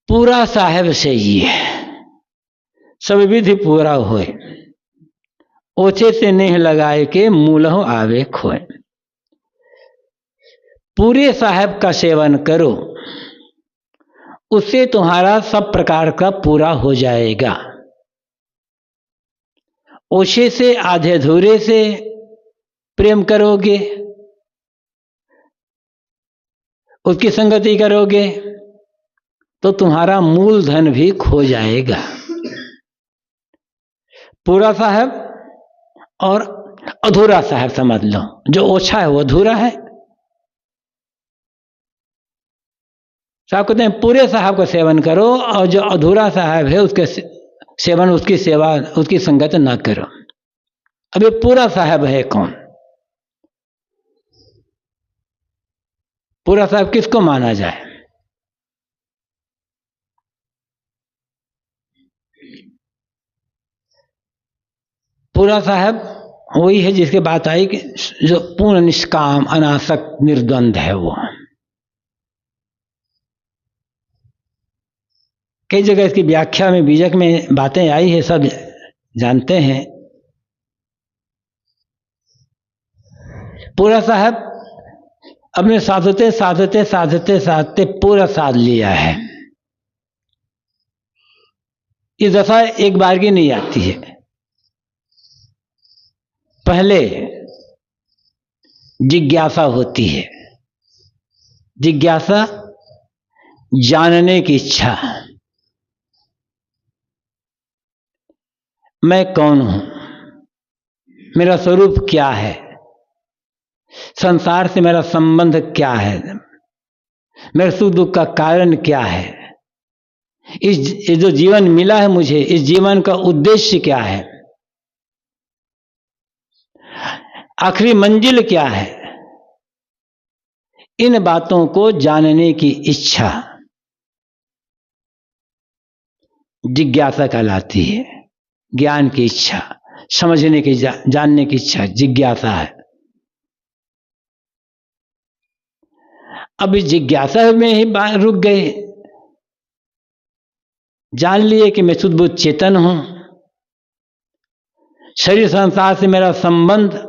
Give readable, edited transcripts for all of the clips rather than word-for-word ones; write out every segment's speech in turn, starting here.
पूरा साहेब से ये सब विधि पूरा होए, ओछे से नेह लगाए के मूलहो आवे खोए। पूरे साहेब का सेवन करो, उससे तुम्हारा सब प्रकार का पूरा हो जाएगा। ओछे से आधे अधूरे से प्रेम करोगे, उसकी संगति करोगे तो तुम्हारा मूलधन भी खो जाएगा। पूरा साहेब और अधूरा साहेब समझ लो, जो ओछा है वो अधूरा है। साहब कहते हैं पूरे साहब का सेवन करो और जो अधूरा साहब है उसके सेवन, उसकी सेवा, उसकी संगत ना करो। अब ये पूरा साहब है कौन? पूरा साहब किसको माना जाए? पूरा साहब वही है जिसकी बात आई कि जो पूर्ण निष्काम अनासक्त निर्द्वंद है। वो कई जगह इसकी व्याख्या में बीजक में बातें आई है, सब जानते हैं। पूरा साहब अपने साधते साधते साधते साधते पूरा साध लिया है। ये दशा एक बार की नहीं आती है। पहले जिज्ञासा होती है, जिज्ञासा जानने की इच्छा, मैं कौन हूं, मेरा स्वरूप क्या है, संसार से मेरा संबंध क्या है, मेरे सुख दुख का कारण क्या है, इस जो जीवन मिला है मुझे, इस जीवन का उद्देश्य क्या है, आखिरी मंजिल क्या है, इन बातों को जानने की इच्छा जिज्ञासा कहलाती है। ज्ञान की इच्छा, समझने की, जानने की इच्छा जिज्ञासा है। अब इस जिज्ञासा में ही रुक गए, जान लिए कि मैं शुद्ध बुद्ध चेतन हूं, शरीर संसार से मेरा संबंध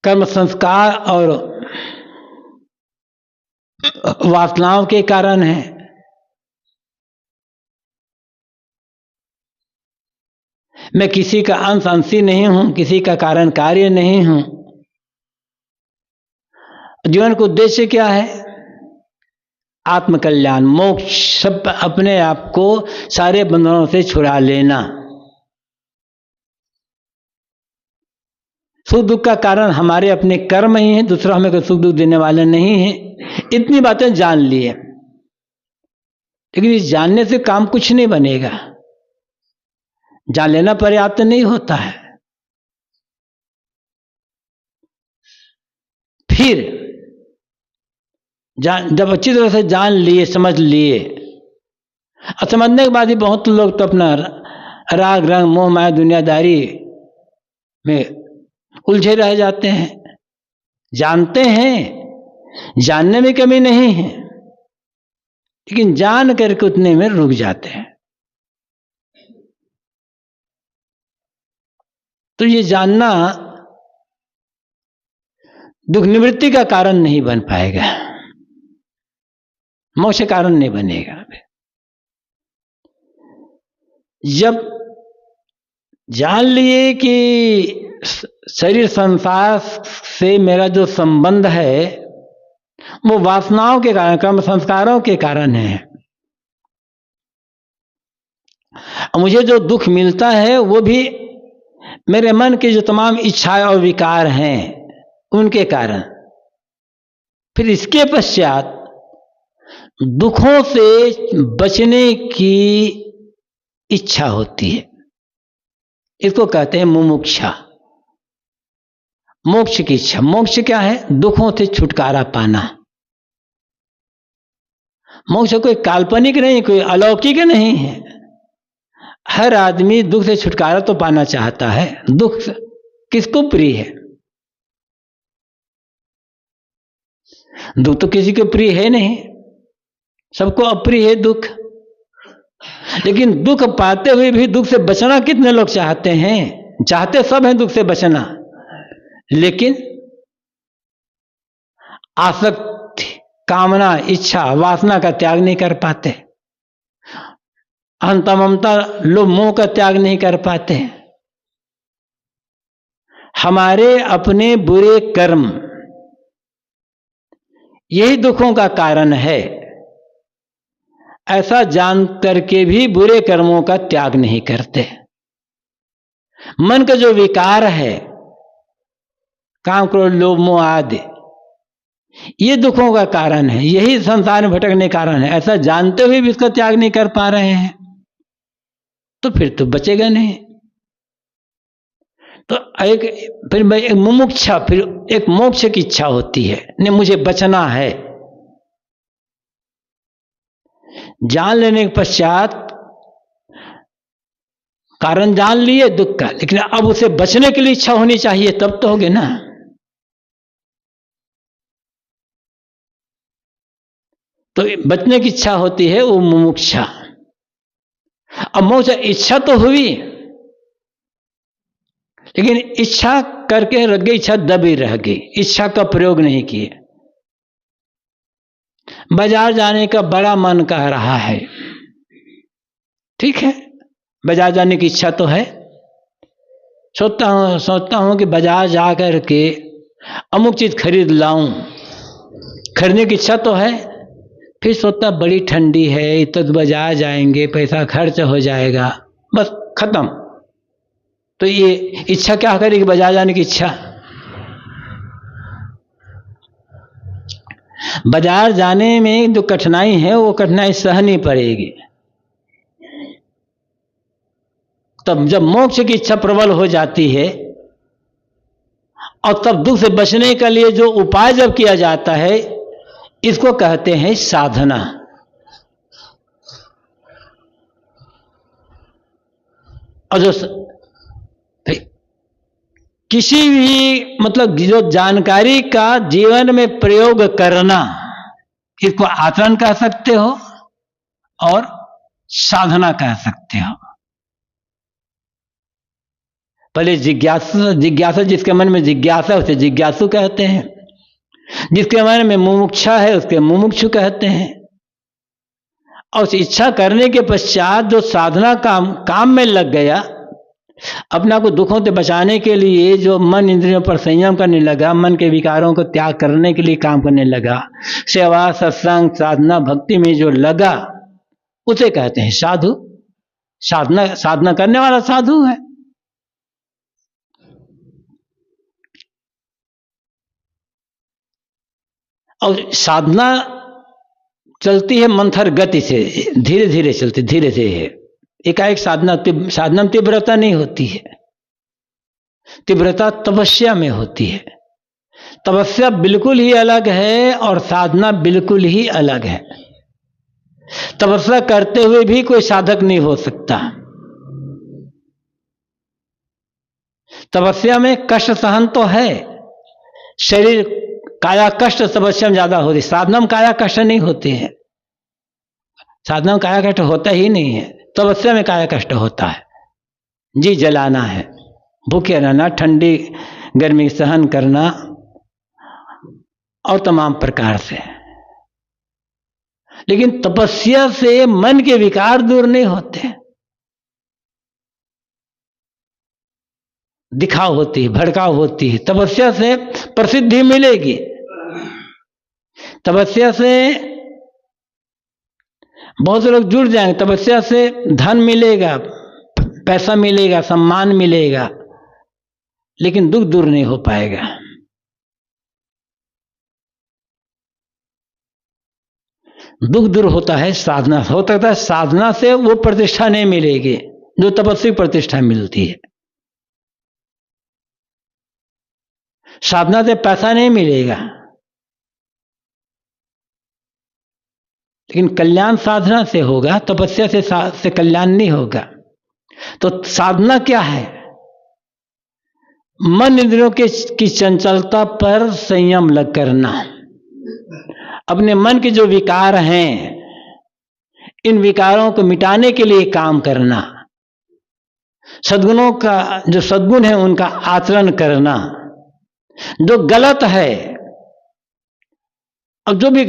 कर्म संस्कार और वासनाओं के कारण है। मैं किसी का अंश अंशी नहीं हूं, किसी का कारण कार्य नहीं हूं। जीवन का उद्देश्य क्या है? आत्मकल्याण, मोक्ष, सब अपने आप को सारे बंधनों से छुड़ा लेना। सुख दुख का कारण हमारे अपने कर्म ही है, दूसरा हमें कोई सुख दुख देने वाले नहीं है। इतनी बातें जान लिए, लेकिन इस जानने से काम कुछ नहीं बनेगा। जान लेना पर्याप्त नहीं होता है। फिर जब अच्छी तरह से जान लिए, समझ लिए, और समझने के बाद ही बहुत लोग तो अपना राग रंग मोह माया दुनियादारी में उलझे रह जाते हैं। जानते हैं, जानने में कमी नहीं है, लेकिन जान करके उतने में रुक जाते हैं। तो ये जानना दुख निवृत्ति का कारण नहीं बन पाएगा, मोक्ष कारण नहीं बनेगा। जब जान लिए कि शरीर संसार से मेरा जो संबंध है वो वासनाओं के कारण, कर्म संस्कारों के कारण है, मुझे जो दुख मिलता है वो भी मेरे मन की जो तमाम इच्छाएं और विकार हैं उनके कारण। फिर इसके पश्चात दुखों से बचने की इच्छा होती है। इसको कहते हैं मुमुक्षा, मोक्ष की इच्छा। मोक्ष क्या है? दुखों से छुटकारा पाना। मोक्ष कोई काल्पनिक नहीं, कोई अलौकिक नहीं है। हर आदमी दुख से छुटकारा तो पाना चाहता है। दुख किसको प्रिय है? दुख तो किसी को प्रिय है नहीं, सबको अप्रिय है दुख। लेकिन दुख पाते हुए भी दुख से बचना कितने लोग चाहते हैं? चाहते सब हैं दुख से बचना, लेकिन आसक्ति, कामना, इच्छा, वासना का त्याग नहीं कर पाते, अहंता ममता लोभ मोह का त्याग नहीं कर पाते। हमारे अपने बुरे कर्म यही दुखों का कारण है। ऐसा जान करके भी बुरे कर्मों का त्याग नहीं करते। मन का जो विकार है, काम, क्रोध, लोभ, मोह आदि, ये दुखों का कारण है, यही संसार में भटकने का कारण है। ऐसा जानते हुए भी इसका त्याग नहीं कर पा रहे हैं, तो फिर तो बचेगा नहीं। तो फिर एक मुमुक्षा, फिर एक मोक्ष की इच्छा होती है, नहीं मुझे बचना है। जान लेने के पश्चात कारण जान लिए दुख का, लेकिन अब उसे बचने के लिए इच्छा होनी चाहिए, तब तो होगे ना। तो बचने की इच्छा होती है, वो मुमुक्षा। अब मोक्ष इच्छा तो हुई, लेकिन इच्छा करके रह गई, इच्छा दबी रह गई, इच्छा का प्रयोग नहीं किए। बाजार जाने का बड़ा मन कह रहा है, ठीक है, बाजार जाने की इच्छा तो है। सोचता हूं कि बाजार जा कर के अमुक चीज खरीद लाऊं, खरीदने की इच्छा तो है। फिर सोचता बड़ी ठंडी है, तो बाजार जाएंगे, पैसा खर्च हो जाएगा, बस खत्म। तो ये इच्छा क्या करेगी? बाजार जाने की इच्छा। बाजार जाने में जो कठिनाई है, वो कठिनाई सहनी पड़ेगी। तब जब मोक्ष की इच्छा प्रबल हो जाती है, और तब दुख से बचने के लिए जो उपाय जब किया जाता है, इसको कहते हैं साधना। और जो किसी भी मतलब जो जानकारी का जीवन में प्रयोग करना, इसको आचरण कह सकते हो और साधना कह सकते हो। पहले जिज्ञासा, जिसके मन में जिज्ञासा उसे जिज्ञासु कहते हैं, जिसके मन में मुमुक्षा है उसके मुमुक्षु कहते हैं। और उस इच्छा करने के पश्चात जो साधना काम में लग गया, अपना को दुखों से बचाने के लिए जो मन इंद्रियों पर संयम करने लगा, मन के विकारों को त्याग करने के लिए काम करने लगा, सेवा, सत्संग, साधना, भक्ति में जो लगा, उसे कहते हैं साधु। साधना करने वाला साधु है। और साधना चलती है मंथर गति से, धीरे धीरे चलती, धीरे धीरे। एकाएक साधना में तीव्रता नहीं होती है। तीव्रता तपस्या में होती है। तपस्या बिल्कुल ही अलग है और साधना बिल्कुल ही अलग है। तपस्या करते हुए भी कोई साधक नहीं हो सकता। तपस्या में कष्ट सहन तो है, शरीर काया कष्ट तपस्या में ज्यादा होती, साधना में काया कष्ट नहीं होते हैं। साधना में काया कष्ट होता ही नहीं है, तपस्या में काया कष्ट होता है। जी जलाना है, भूखे रहना, ठंडी गर्मी सहन करना और तमाम प्रकार से। लेकिन तपस्या से मन के विकार दूर नहीं होते, दिखाव होती है, भड़काव होती है। तपस्या से प्रसिद्धि मिलेगी, तपस्या से बहुत से लोग जुड़ जाएंगे, तपस्या से धन मिलेगा, पैसा मिलेगा, सम्मान मिलेगा, लेकिन दुख दूर नहीं हो पाएगा। दुख दूर होता है साधना से। हो सकता है साधना से वो प्रतिष्ठा नहीं मिलेगी जो तपस्वी प्रतिष्ठा मिलती है। साधना से पैसा नहीं मिलेगा, लेकिन कल्याण साधना से होगा, तपस्या से कल्याण नहीं होगा। तो साधना क्या है? मन इंद्रियों की चंचलता पर संयम लग करना, अपने मन के जो विकार हैं, इन विकारों को मिटाने के लिए काम करना, सद्गुणों का जो सद्गुण है उनका आचरण करना, जो गलत है, अब जो भी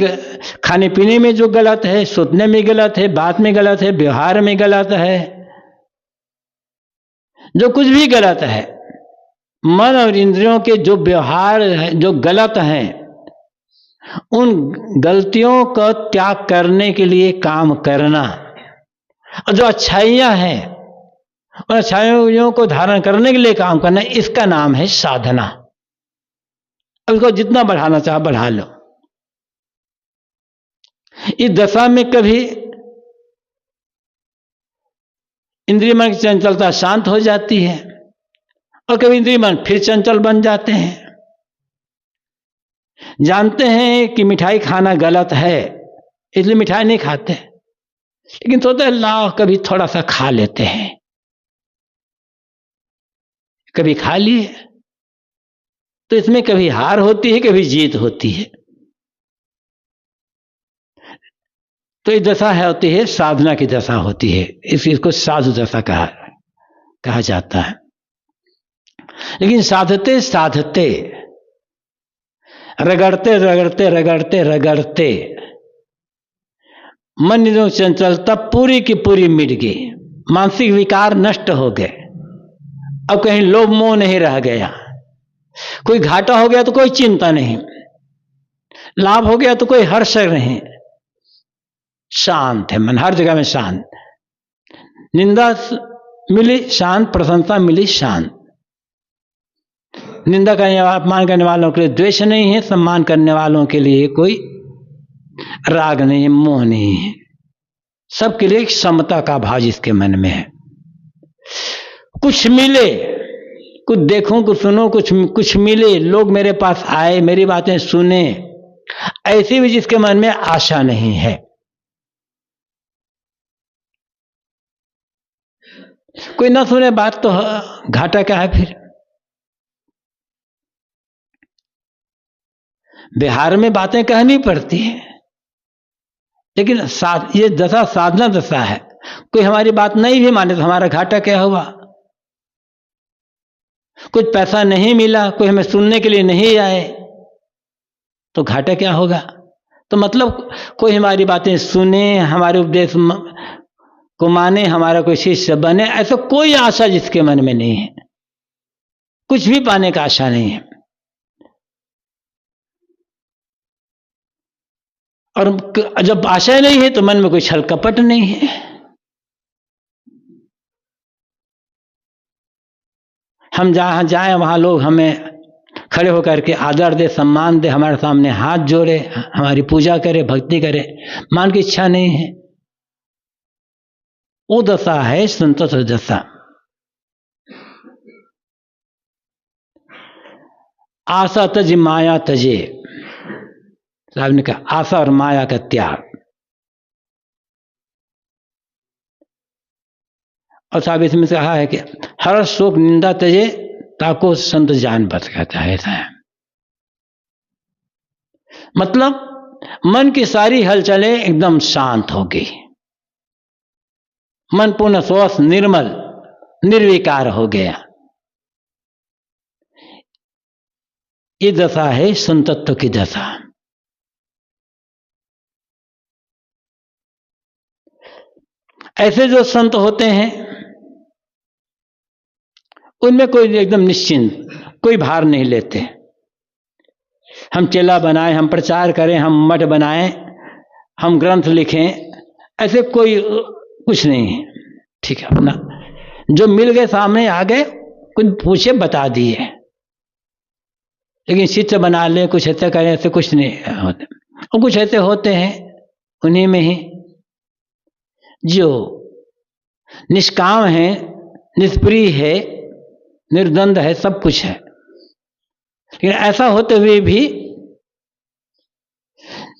खाने पीने में जो गलत है, सोचने में गलत है, बात में गलत है, व्यवहार में गलत है, जो कुछ भी गलत है, मन और इंद्रियों के जो व्यवहार है जो गलत हैं, उन गलतियों का त्याग करने के लिए काम करना, और जो अच्छाइयां हैं उन अच्छाइयों को धारण करने के लिए काम करना, इसका नाम है साधना। अब इसको जितना बढ़ाना चाहो बढ़ा लो। इस दशा में कभी इंद्रिय मन की चंचलता शांत हो जाती है और कभी इंद्रिय मन फिर चंचल बन जाते हैं। जानते हैं कि मिठाई खाना गलत है, इसलिए मिठाई नहीं खाते, लेकिन सोचते हैं लाओ कभी थोड़ा सा खा लेते हैं। कभी खा लिए तो इसमें कभी हार होती है, कभी जीत होती है। तो ये दशा है होती है साधना की दशा होती है, इसको साधु दशा कहा जाता है। लेकिन साधते साधते, रगड़ते रगड़ते रगड़ते रगड़ते मन जो चंचलता पूरी की पूरी मिट गई, मानसिक विकार नष्ट हो गए। अब कहीं लोभ मोह नहीं रह गया, कोई घाटा हो गया तो कोई चिंता नहीं, लाभ हो गया तो कोई हर्ष नहीं, शांत है मन, हर जगह में शांत। निंदा मिली शांत, प्रशंसा मिली शांत। निंदा करने अपमान करने वालों के लिए द्वेष नहीं है, सम्मान करने वालों के लिए कोई राग नहीं है, मोह नहीं है। सबके लिए एक समता का भाव जिसके मन में है। कुछ मिले, कुछ देखूं, कुछ सुनो, कुछ मिले, लोग मेरे पास आए, मेरी बातें सुने, ऐसी भी जिसके मन में आशा नहीं है। कोई ना सुने बात तो घाटा क्या है फिर। बिहार में बातें कहनी पड़ती है, लेकिन ये दशा साधना दशा है। कोई हमारी बात नहीं भी माने तो हमारा घाटा क्या हुआ। कुछ पैसा नहीं मिला, कोई हमें सुनने के लिए नहीं आए तो घाटा क्या होगा। तो मतलब कोई हमारी बातें सुने, हमारे उपदेश को माने, हमारा कोई शिष्य बने, ऐसा कोई आशा जिसके मन में नहीं है, कुछ भी पाने का आशा नहीं है। और जब आशा नहीं है तो मन में कोई छल कपट नहीं है। हम जहां जाएं वहां लोग हमें खड़े होकर के आदर दे, सम्मान दे, हमारे सामने हाथ जोड़े, हमारी पूजा करे, भक्ति करे, मान की इच्छा नहीं है। वो दशा है संतोष दशा। आशा तज माया तजे, साहब ने कहा आशा और माया का त्याग। और साहब इसमें से कहा है कि हर शोक निंदा तजे ताको संत जान बच कहता है। ऐसा है मतलब मन की सारी हलचलें एकदम शांत हो गई, मन पूर्ण स्वस्थ निर्मल निर्विकार हो गया। ये दशा है संतत्व की दशा। ऐसे जो संत होते हैं उनमें कोई एकदम निश्चिंत, कोई भार नहीं लेते। हम चेला बनाएं, हम प्रचार करें, हम मठ बनाएं, हम ग्रंथ लिखें, ऐसे कोई कुछ नहीं है। ठीक है, अपना जो मिल गए सामने आ गए, कुछ पूछे बता दिए, लेकिन चित्र बना ले, कुछ ऐसे करें, ऐसे कुछ नहीं होते। और कुछ ऐसे होते हैं उन्हीं में ही जो निष्काम है, निष्प्रिय है, निर्द्वंद है, सब कुछ है। लेकिन ऐसा होते हुए भी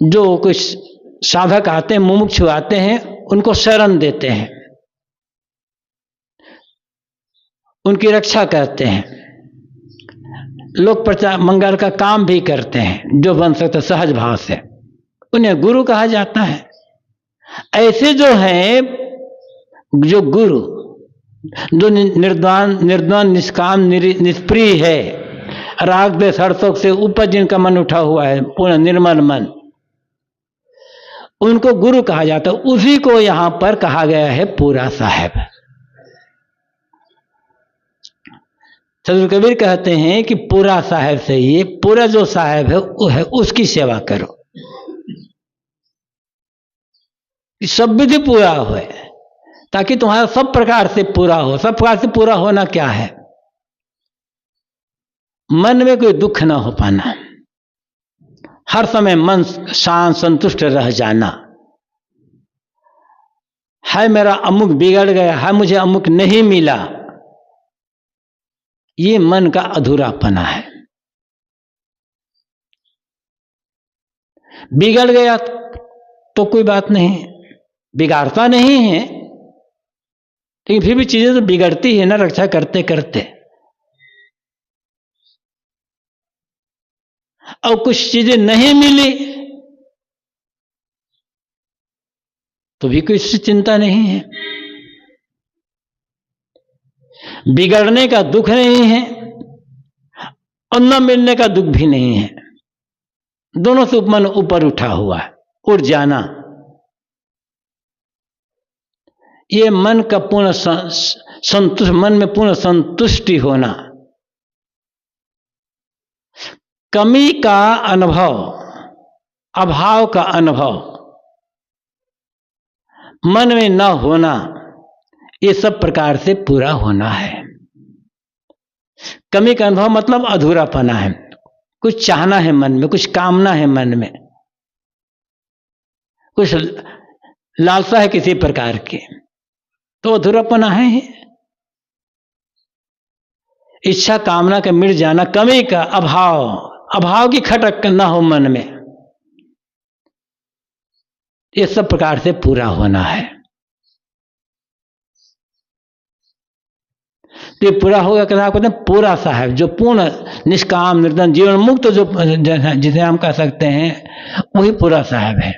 जो कुछ साधक आते हैं, मुमुक्षु आते हैं, उनको शरण देते हैं, उनकी रक्षा करते हैं, लोक प्रचार मंगल का काम भी करते हैं जो बन सकता सहज भाव से। उन्हें गुरु कहा जाता है। ऐसे जो हैं, जो गुरु, जो निर्द्वंद निष्काम निष्प्रिय है, राग द्वेष हर्षों से ऊपर जिनका मन उठा हुआ है, पूर्ण निर्मल मन, उनको गुरु कहा जाता है। उसी को यहां पर कहा गया है पूरा साहेब। सदगुरु कबीर कहते हैं कि पूरा साहेब से ये पूरा जो साहेब है वो है, उसकी सेवा करो, सब विधि पूरा हो, ताकि तुम्हारा सब प्रकार से पूरा हो। सब प्रकार से पूरा होना क्या है? मन में कोई दुख ना हो पाना, हर समय मन शांत संतुष्ट रह जाना। है मेरा अमुक बिगड़ गया, है मुझे अमुक नहीं मिला, ये मन का अधूरापना है। बिगड़ गया तो कोई बात नहीं, बिगाड़ता नहीं है, लेकिन फिर भी चीजें तो बिगड़ती है ना, रक्षा करते करते। और कुछ चीजें नहीं मिली तो भी कोई चिंता नहीं है, बिगड़ने का दुख नहीं है और न मिलने का दुख भी नहीं है। दोनों से मन ऊपर उठा हुआ है, उड़ जाना। ये मन का पूर्ण संतुष्ट, मन में पूर्ण संतुष्टि होना, कमी का अनुभव, अभाव का अनुभव मन में न होना, ये सब प्रकार से पूरा होना है। कमी का अनुभव मतलब अधूरापना है, कुछ चाहना है मन में, कुछ कामना है मन में, कुछ लालसा है किसी प्रकार की, तो अधूरापना है ही। इच्छा कामना का मिट जाना, कमी का अभाव, अभाव की खटक ना हो मन में, ये सब प्रकार से पूरा होना है। तो ये पूरा होगा क्या कहते हैं? पूरा साहेब, जो पूर्ण निष्काम निर्धन जीवन मुक्त, जो जिसे हम कह सकते हैं, वही पूरा साहेब है।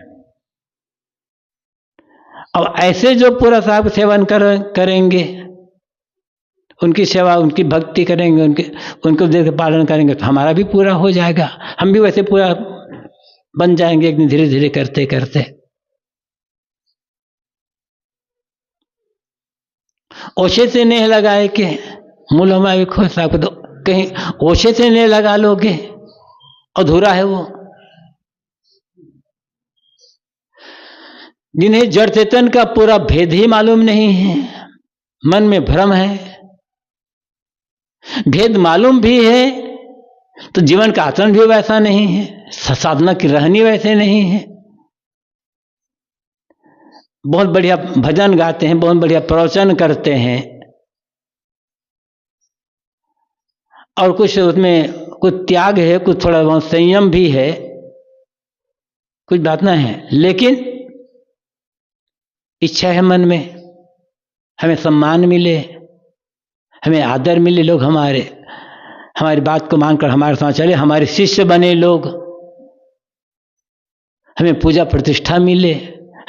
अब ऐसे जो पूरा साहेब सेवन करेंगे, उनकी सेवा, उनकी भक्ति करेंगे, उनको देख पालन करेंगे, तो हमारा भी पूरा हो जाएगा। हम भी वैसे पूरा बन जाएंगे एक दिन, धीरे धीरे करते करते। ओछे से नहीं लगाए के मूल हमारे खुद साहब, तो कहीं ओछे से नहीं लगा लोगे, अधूरा है वो। जिन्हें जड़ चेतन का पूरा भेद ही मालूम नहीं है, मन में भ्रम है। भेद मालूम भी है तो जीवन का आचरण भी वैसा नहीं है, साधना की रहनी वैसे नहीं है। बहुत बढ़िया भजन गाते हैं, बहुत बढ़िया प्रवचन करते हैं, और कुछ उसमें कुछ त्याग है, कुछ थोड़ा बहुत संयम भी है, कुछ बात ना है, लेकिन इच्छा है मन में हमें सम्मान मिले, हमें आदर मिले, लोग हमारी बात को मानकर हमारे साथ चले, हमारे शिष्य बने लोग, हमें पूजा प्रतिष्ठा मिले,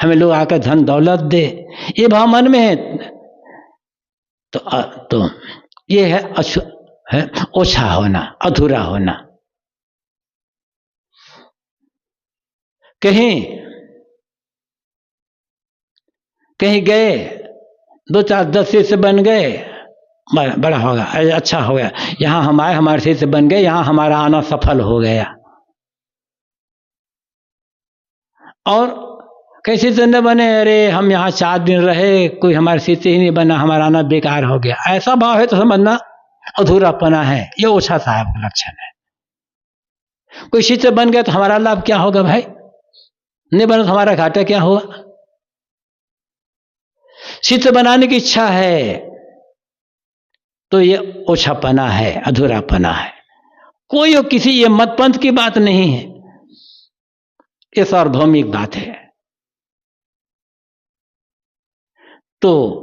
हमें लोग आकर धन दौलत दे, ये भाव मन में है। तो ये है ओछा होना, अधूरा होना। कहीं गए, 2 4 10 शिष्य बन गए, बड़ा होगा, अच्छा हो गया, यहां हम आए, हमारे शिष्य बन गए, यहां हमारा आना सफल हो गया। और कैसे से न बने, अरे हम यहाँ 4 दिन रहे, कोई हमारे शिष्य ही नहीं बना, हमारा आना बेकार हो गया, ऐसा भाव है तो समझना अधूरापना है। ये ओछा साहब का लक्षण है। कोई शिष्य बन गया तो हमारा लाभ क्या होगा भाई? नहीं बना तो हमारा घाटा क्या होगा? शिष्य बनाने की इच्छा है तो ये ओछापना है, अधूरापना है। कोई किसी ये मत पंथ की बात नहीं है, ये सार्वभौमिक बात है। तो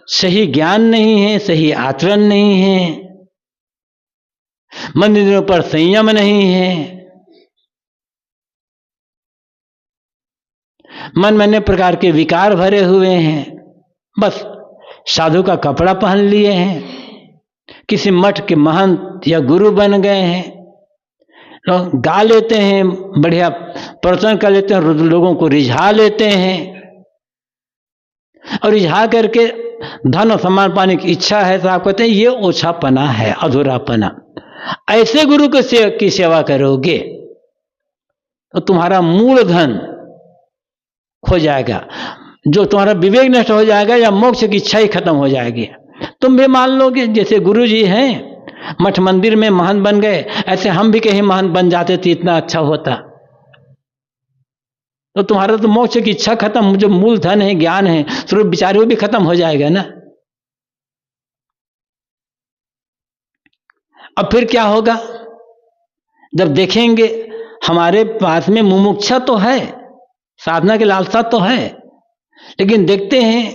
सही ज्ञान नहीं है, सही आचरण नहीं है, मंदिरों पर संयम नहीं है, मन में अनेक प्रकार के विकार भरे हुए हैं, बस साधु का कपड़ा पहन लिए हैं, किसी मठ के महंत या गुरु बन गए हैं, लोग गा लेते हैं, बढ़िया प्रवचन कर लेते हैं, लोगों को रिझा लेते हैं, और रिझा करके धन और सम्मान पाने की इच्छा है तो आप कहते हैं ये ओछापना है, अधूरापना। ऐसे गुरु की सेवा करोगे तो तुम्हारा मूल धन खो जाएगा, जो तुम्हारा विवेक नष्ट हो जाएगा या मोक्ष की इच्छा ही खत्म हो जाएगी। तुम भी मान लो कि जैसे गुरु जी हैं, मठ मंदिर में महंत बन गए, ऐसे हम भी कहीं महंत बन जाते तो इतना अच्छा होता। तो तुम्हारा तो मोक्ष की इच्छा खत्म, जो मूल धन है, ज्ञान है, स्वरूप विचार वो भी खत्म हो जाएगा ना। अब फिर क्या होगा? जब देखेंगे हमारे पास में मुमुक्षा तो है, साधना की लालसा तो है, लेकिन देखते हैं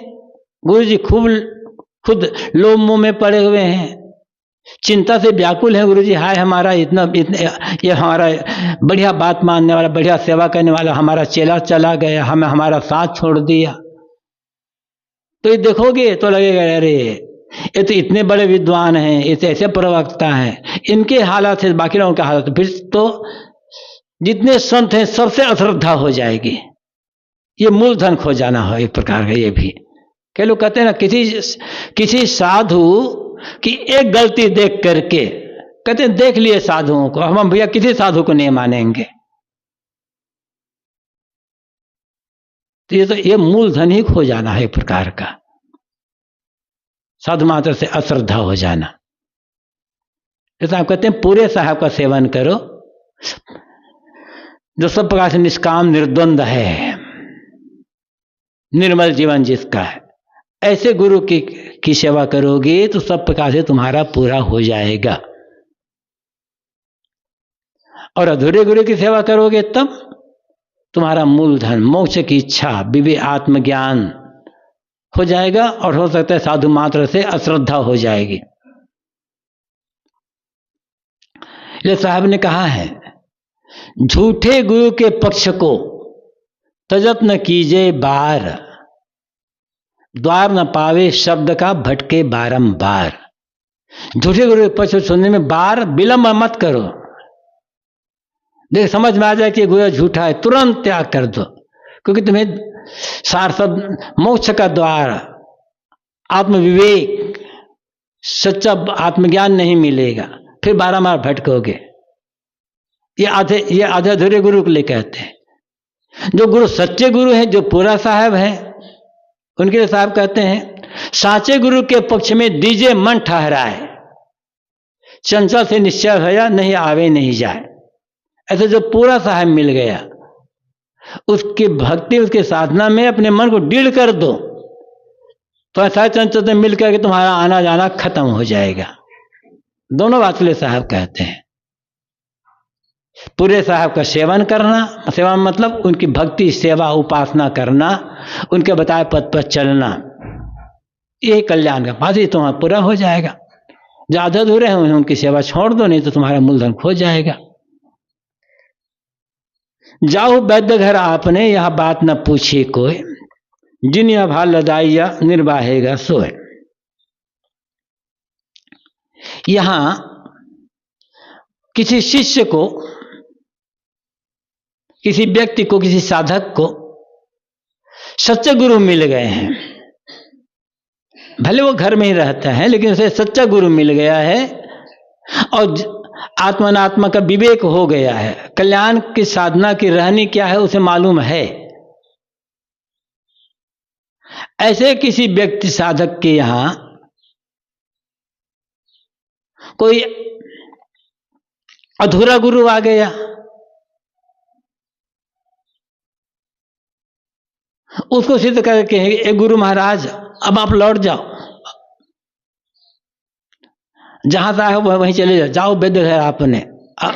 गुरु जी खुद लोभ मोह में पड़े हुए हैं, चिंता से व्याकुल है। गुरु जी हाय हमारा इतना ये हमारा बढ़िया बात मानने वाला, बढ़िया सेवा करने वाला हमारा चेला चला गया, हमें हमारा साथ छोड़ दिया। तो ये देखोगे तो लगेगा अरे ये तो इतने बड़े विद्वान हैं, ये ऐसे प्रवक्ता हैं, इनके हालात से बाकी लोगों के हालात, फिर तो जितने संत हैं सबसे अश्रद्धा हो जाएगी। ये मूल धन खो जाना हो एक प्रकार का। ये भी कई लोग कहते हैं ना, किसी साधु की एक गलती देख करके कहते हैं देख लिए साधुओं को, हम भैया किसी साधु को नहीं मानेंगे। तो ये मूल धन ही खो जाना है एक प्रकार का, साधु मात्र से अश्रद्धा हो जाना। जैसे आप कहते हैं पूरे साहब का सेवन करो, जो सब प्रकार से निष्काम निर्द्वंद है, निर्मल जीवन जिसका है, ऐसे गुरु की सेवा करोगे तो सब प्रकार से तुम्हारा पूरा हो जाएगा। और अधूरे गुरु की सेवा करोगे तब तुम्हारा मूल धन मोक्ष की इच्छा, विवेक, आत्मज्ञान हो जाएगा, और हो सकता है साधु मात्र से अश्रद्धा हो जाएगी। ये साहब ने कहा है, झूठे गुरु के पक्ष को तजत न कीजिए बार, द्वार न पावे शब्द का भटके बारंबार। झूठे गुरु के पक्ष सुनने में बार विलंब मत करो। देख समझ में आ जाए कि गुरु झूठा है, तुरंत त्याग कर दो, क्योंकि तुम्हें सार सब मोक्ष का द्वार, आत्मविवेक, सच्चा आत्मज्ञान नहीं मिलेगा, फिर बारंबार भटकोगे। ये आधे अधूरे गुरु के लिए कहते हैं। जो गुरु सच्चे गुरु हैं, जो पूरा साहब है, उनके लिए साहब कहते हैं, साचे गुरु के पक्ष में दीजिए मन ठहराए, चंचल से निश्चय भया नहीं आवे नहीं जाए। ऐसे जो पूरा साहब मिल गया, उसकी भक्ति, उसके साधना में अपने मन को दृढ़ कर दो, तो ऐसा चंचल से मिल करके तुम्हारा आना जाना खत्म हो जाएगा। दोनों बात के लिए साहब कहते हैं। पूरे साहब का सेवन करना, सेवा मतलब उनकी भक्ति, सेवा, उपासना करना, उनके बताए पद पर चलना, यही कल्याण का बात ही तुम्हारा पूरा हो जाएगा। ज्यादा दूर है उनकी सेवा छोड़ दो, नहीं तो तुम्हारा मूलधन खो जाएगा। जाओ वैद्य घर आपने, यह बात न पूछी कोई, जिन यह भाल लदाइया निर्वाहेगा सोए। यहां किसी शिष्य को, किसी व्यक्ति को, किसी साधक को सच्चे गुरु मिल गए हैं, भले वो घर में ही रहता है, लेकिन उसे सच्चा गुरु मिल गया है और आत्मात्मा का विवेक हो गया है, कल्याण की साधना की रहनी क्या है उसे मालूम है। ऐसे किसी व्यक्ति साधक के यहां कोई अधूरा गुरु आ गया, उसको सिद्ध करके एक गुरु महाराज अब आप लौट जाओ, जहां से आए हो वहीं चले जाओ, जाओ वैद्य घर आपने,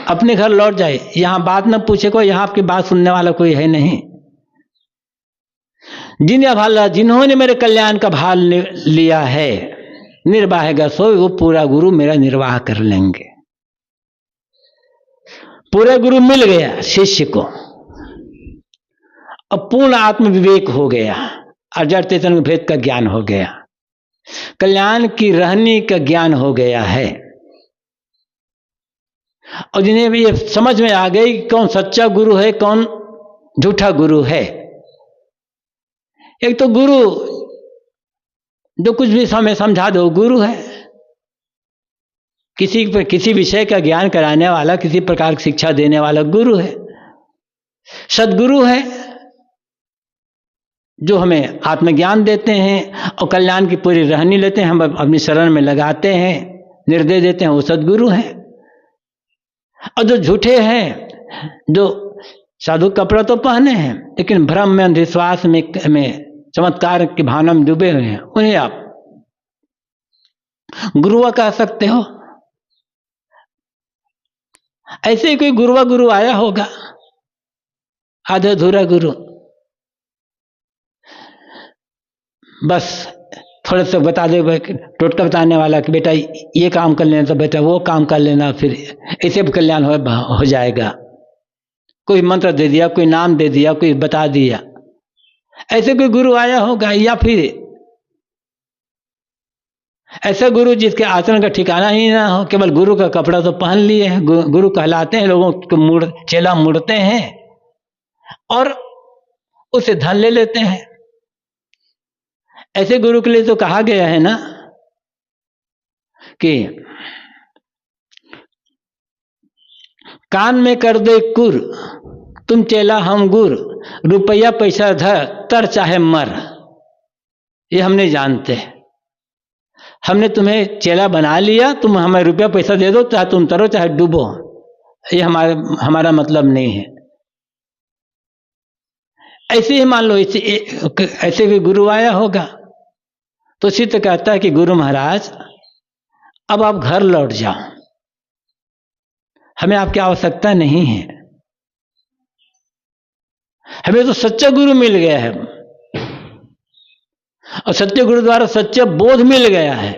अपने घर लौट जाए, यहां बात न पूछे कोई, यहां आपकी बात सुनने वाला कोई है नहीं। जिन्होंने मेरे कल्याण का भाल लिया है, निर्वाहेगा सो, वो पूरा गुरु मेरा निर्वाह कर लेंगे। पूरा गुरु मिल गया शिष्य को, अब पूर्ण आत्मविवेक हो गया और जड़ चेतन भेद का ज्ञान हो गया, कल्याण की रहनी का ज्ञान हो गया है। और जिन्हें भी ये समझ में आ गई कि कौन सच्चा गुरु है, कौन झूठा गुरु है। एक तो गुरु जो कुछ भी हमें समझा दो गुरु है, किसी विषय का ज्ञान कराने वाला, किसी प्रकार की शिक्षा देने वाला गुरु है। सद्गुरु है जो हमें आत्मज्ञान देते हैं और कल्याण की पूरी रहनी लेते हैं, हम अपनी शरण में लगाते हैं, निर्देश देते हैं, वो सद्गुरु हैं। और जो झूठे हैं, जो साधु कपड़ा तो पहने हैं लेकिन भ्रम में, अंधविश्वास में चमत्कार की भावना में डूबे हुए हैं, उन्हें आप गुरुआ कह सकते हो। ऐसे ही कोई गुरु आया होगा, आधा अधूरा गुरु, बस थोड़ा सा बता दे, टोटका बताने वाला कि बेटा ये काम कर लेना, तो बेटा वो काम कर लेना, फिर ऐसे भी कल्याण हो जाएगा। कोई मंत्र दे दिया, कोई नाम दे दिया, कोई बता दिया, ऐसे कोई गुरु आया होगा। या फिर ऐसा गुरु जिसके आचरण का ठिकाना ही ना हो, केवल गुरु का कपड़ा तो पहन लिए हैं, गुरु कहलाते हैं, लोगों को चेला मुड़ते हैं और उसे धन ले लेते हैं। ऐसे गुरु के लिए तो कहा गया है ना कि कान में कर दे कुर, तुम चेला हम गुर, रुपया पैसा धर तर चाहे मर। ये हम नहीं जानते, हमने तुम्हें चेला बना लिया, तुम हमें रुपया पैसा दे दो, चाहे तुम तरो चाहे डूबो, ये हमारा मतलब नहीं है। ऐसे ही मान लो ऐसे भी गुरु आया होगा तो चित्त कहता है कि गुरु महाराज अब आप घर लौट जाओ, हमें आपकी आवश्यकता नहीं है, हमें तो सच्चा गुरु मिल गया है और सच्चे गुरु द्वारा सच्चा बोध मिल गया है।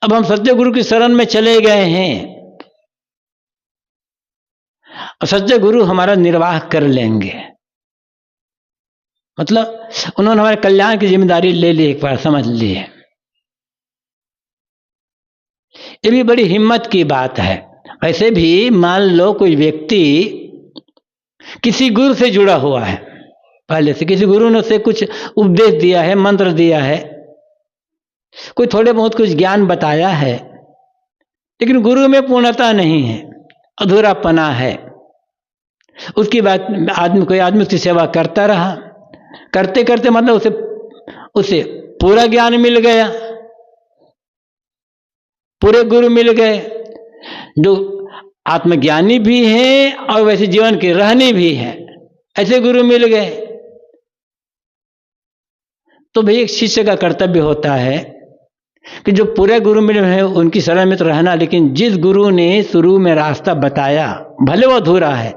अब हम सच्चे गुरु की शरण में चले गए हैं और सच्चे गुरु हमारा निर्वाह कर लेंगे। मतलब उन्होंने हमारे कल्याण की जिम्मेदारी ले ली, एक बार समझ लिए। ये भी बड़ी हिम्मत की बात है। वैसे भी मान लो कोई व्यक्ति किसी गुरु से जुड़ा हुआ है, पहले से किसी गुरु ने उसे कुछ उपदेश दिया है, मंत्र दिया है, कोई थोड़े बहुत कुछ ज्ञान बताया है, लेकिन गुरु में पूर्णता नहीं है, अधूरापना है। उसकी बात कोई आदमी उसकी सेवा करता रहा, करते करते मतलब उसे पूरा ज्ञान मिल गया, पूरे गुरु मिल गए जो आत्मज्ञानी भी हैं और वैसे जीवन की रहनी भी है, ऐसे गुरु मिल गए। तो भाई एक शिष्य का कर्तव्य होता है कि जो पूरे गुरु मिले हैं उनकी शरण में तो रहना, लेकिन जिस गुरु ने शुरू में रास्ता बताया, भले वो अधूरा है,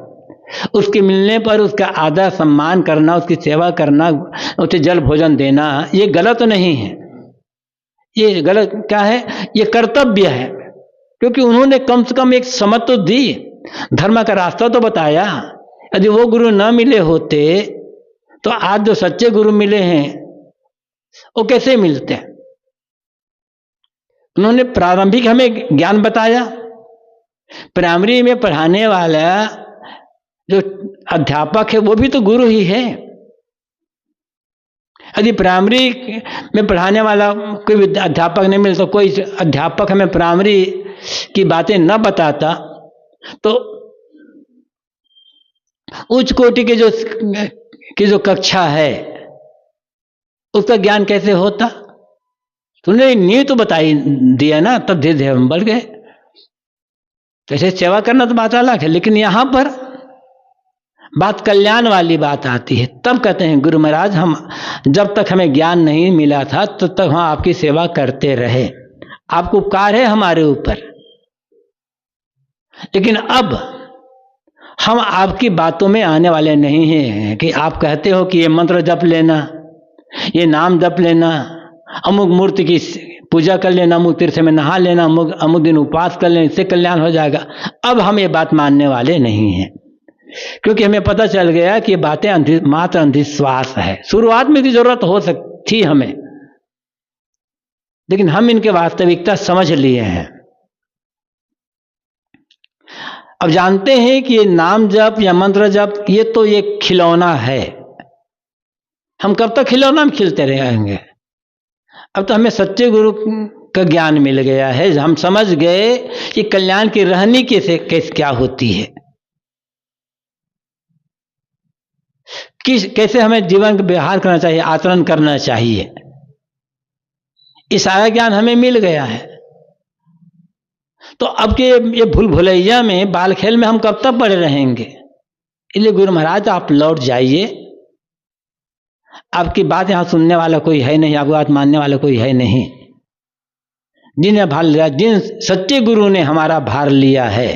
उसके मिलने पर उसका आदर सम्मान करना, उसकी सेवा करना, उसे जल भोजन देना, ये गलत नहीं है। ये गलत क्या है? ये कर्तव्य है, क्योंकि उन्होंने कम से कम एक समझ तो दी, धर्म का रास्ता तो बताया। यदि वो गुरु न मिले होते तो आज जो सच्चे गुरु मिले हैं वो कैसे मिलते हैं? उन्होंने प्रारंभिक हमें ज्ञान बताया, प्राइमरी में पढ़ाने वाला जो अध्यापक है वो भी तो गुरु ही है। यदि प्राइमरी में पढ़ाने वाला कोई अध्यापक नहीं मिलता, कोई अध्यापक हमें प्राइमरी की बातें न बताता तो उच्च कोटि की जो कक्षा है उसका ज्ञान कैसे होता? तूने नींव तो बताई दिया ना, तब धीरे धीरे हम बढ़ गए। तो ऐसे सेवा करना तो बात अलग है, लेकिन यहां पर बात कल्याण वाली बात आती है, तब कहते हैं गुरु महाराज हम जब तक हमें ज्ञान नहीं मिला था तब तक हम आपकी सेवा करते रहे, आपको उपकार है हमारे ऊपर, लेकिन अब हम आपकी बातों में आने वाले नहीं हैं कि आप कहते हो कि ये मंत्र जप लेना, ये नाम जप लेना, अमुक मूर्ति की पूजा कर लेना, अमुक तीर्थ में नहा लेना, अमुक दिन उपवास कर लेना, इससे कल्याण हो जाएगा। अब हम ये बात मानने वाले नहीं हैं, क्योंकि हमें पता चल गया कि ये बातें मात्र अंधविश्वास है। शुरुआत में की जरूरत हो सकती हमें, लेकिन हम इनके वास्तविकता समझ लिए हैं। अब जानते हैं कि ये नाम जप या मंत्र जप ये तो एक खिलौना है। हम कब तक खिलौना में खिलते रहेंगे? अब तो हमें सच्चे गुरु का ज्ञान मिल गया है। हम समझ गए कि कल्याण की रहनी कैसे क्या होती है, कैसे हमें जीवन का व्यवहार करना चाहिए, आचरण करना चाहिए। ये सारा ज्ञान हमें मिल गया है। तो अब के ये भूल भुलैया में, बाल खेल में हम कब तक पड़े रहेंगे? इसलिए गुरु महाराज आप लौट जाइए। आपकी बात यहां सुनने वाला कोई है नहीं, आपकी बात मानने वाला कोई है नहीं। जिन्हें भार लिया, जिन सच्चे गुरु ने हमारा भार लिया है,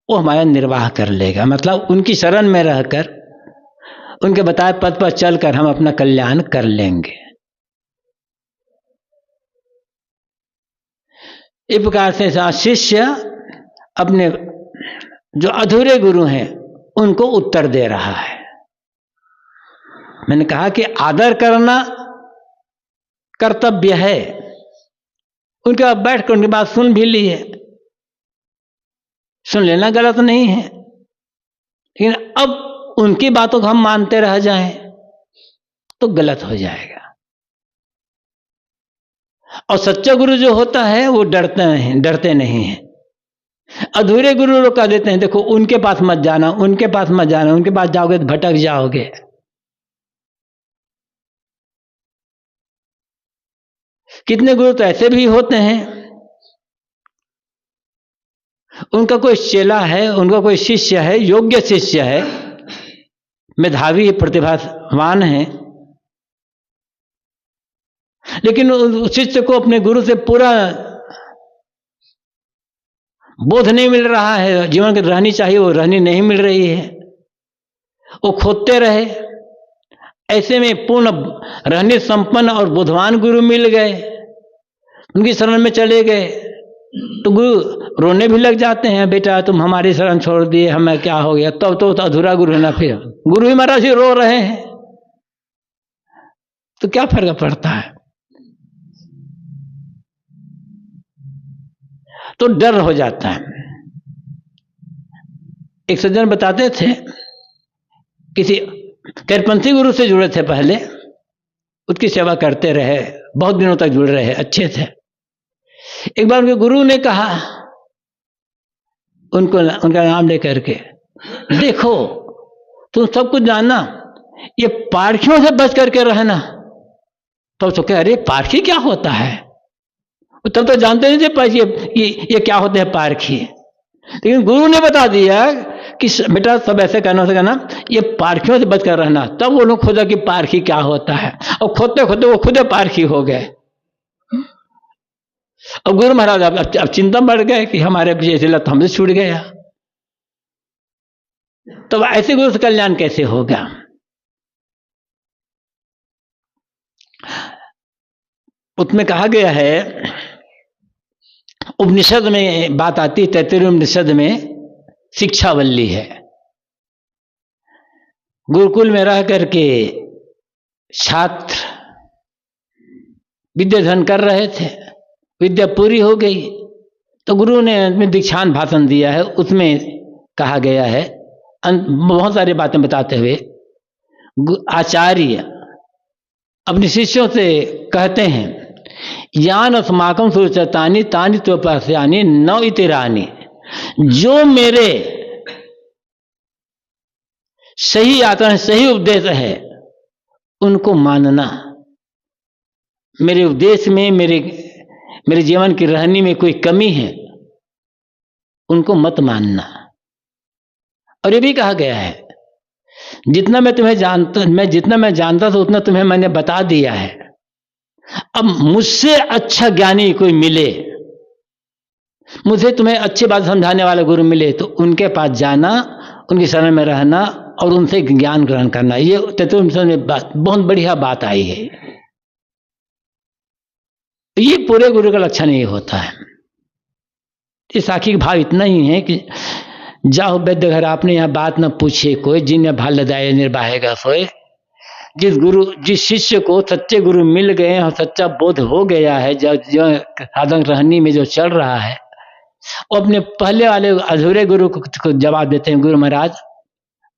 वो हमारा निर्वाह कर लेगा। मतलब उनकी शरण में रहकर, उनके बताए पद पर चलकर हम अपना कल्याण कर लेंगे। इस प्रकार से शिष्य अपने जो अधूरे गुरु हैं उनको उत्तर दे रहा है। मैंने कहा कि आदर करना कर्तव्य है। उनके बाद बैठकर उनकी बात सुन भी लिए, सुन लेना गलत नहीं है, लेकिन अब उनकी बातों को हम मानते रह जाएं तो गलत हो जाएगा। और सच्चा गुरु जो होता है वो डरते नहीं हैं। अधूरे गुरु लोग कह देते हैं देखो उनके पास मत जाना, उनके पास मत जाना, उनके पास जाओगे तो भटक जाओगे। कितने गुरु तो ऐसे भी होते हैं, उनका कोई चेला है, उनका कोई शिष्य है, योग्य शिष्य है, मेधावी प्रतिभावान है, लेकिन उस शिष्य को अपने गुरु से पूरा बोध नहीं मिल रहा है। जीवन की रहनी चाहिए वो रहनी नहीं मिल रही है, वो खोदते रहे। ऐसे में पूर्ण रहने संपन्न और बुद्धवान गुरु मिल गए, उनकी शरण में चले गए तो गुरु रोने भी लग जाते हैं, बेटा तुम हमारी शरण छोड़ दिए, हमें क्या हो गया। तब तो अधूरा गुरु है ना, फिर गुरु ही महाराज ही रो रहे हैं तो क्या फर्क पड़ता है। तो डर हो जाता है। एक सज्जन बताते थे, किसी कैरपंथी गुरु से जुड़े थे पहले, उसकी सेवा करते रहे, बहुत दिनों तक जुड़ रहे, अच्छे थे। एक बार उनके गुरु ने कहा उनको, उनका नाम लेकर के, देखो तुम सब कुछ जानना, ये पारखियों से बच करके रहना। तब तो कह अरे पारखी क्या होता है? तब तो जानते नहीं थे ये क्या होते हैं पारखी। लेकिन गुरु ने बता दिया कि बेटा सब ऐसे करना, ये पारखियों से बचकर रहना। तब वो लोग खोजा कि पारखी क्या होता है, और खोदते खोदते वो खुद पारखी हो गए। अब गुरु महाराज अब चिंता बढ़ गए कि हमारे जैसे लत हमसे छूट गया। तो ऐसे गुरु से कल्याण कैसे होगा? उसमें कहा गया है, उपनिषद में बात आती है, 33वें उपनिषद में शिक्षावल्ली है। गुरुकुल में रह करके छात्र विद्याधन कर रहे थे, विद्या पूरी हो गई तो गुरु ने दीक्षांत भाषण दिया है। उसमें कहा गया है, बहुत सारी बातें बताते हुए आचार्य अपने शिष्यों से कहते हैं, यान अस्माकं सुचतानि तानि त्वपस्यानि न इतिरानि। जो मेरे सही आचरण, सही उपदेश है उनको मानना। मेरे उपदेश में, मेरे जीवन की रहनी में कोई कमी है उनको मत मानना। और ये भी कहा गया है, जितना मैं जानता था उतना तुम्हें मैंने बता दिया है। अब मुझसे अच्छा ज्ञानी कोई मिले, मुझे तुम्हें अच्छी बात समझाने वाला गुरु मिले तो उनके पास जाना, उनकी शरण में रहना और उनसे ज्ञान ग्रहण करना। ये तत्वोपनिषद में बहुत बढ़िया बात आई है। ये पूरे गुरु का लक्षण ये होता है। इस साखी का भाव इतना ही है कि जाओ वैद्य घर आपने यहाँ बात न पूछे कोई, जिन्हें भल दाए निर्वाहेगा सोए। जिस शिष्य को सच्चे गुरु मिल गए और सच्चा बोध हो गया है, जो साधन रहनी में जो चल रहा है, वो अपने पहले वाले अधूरे गुरु को जवाब देते हैं, गुरु महाराज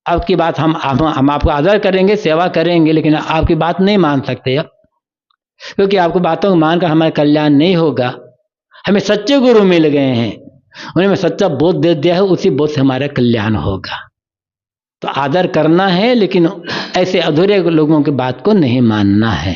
आपकी बात हम आपको आदर करेंगे, सेवा करेंगे, लेकिन आपकी बात नहीं मान सकते अब, क्योंकि आपको बातों को मानकर हमारा कल्याण नहीं होगा। हमें सच्चे गुरु मिल गए हैं, उन्हें सच्चा बोध दे दिया है, उसी बोध से हमारा कल्याण होगा। तो आदर करना है, लेकिन ऐसे अधूरे लोगों की बात को नहीं मानना है।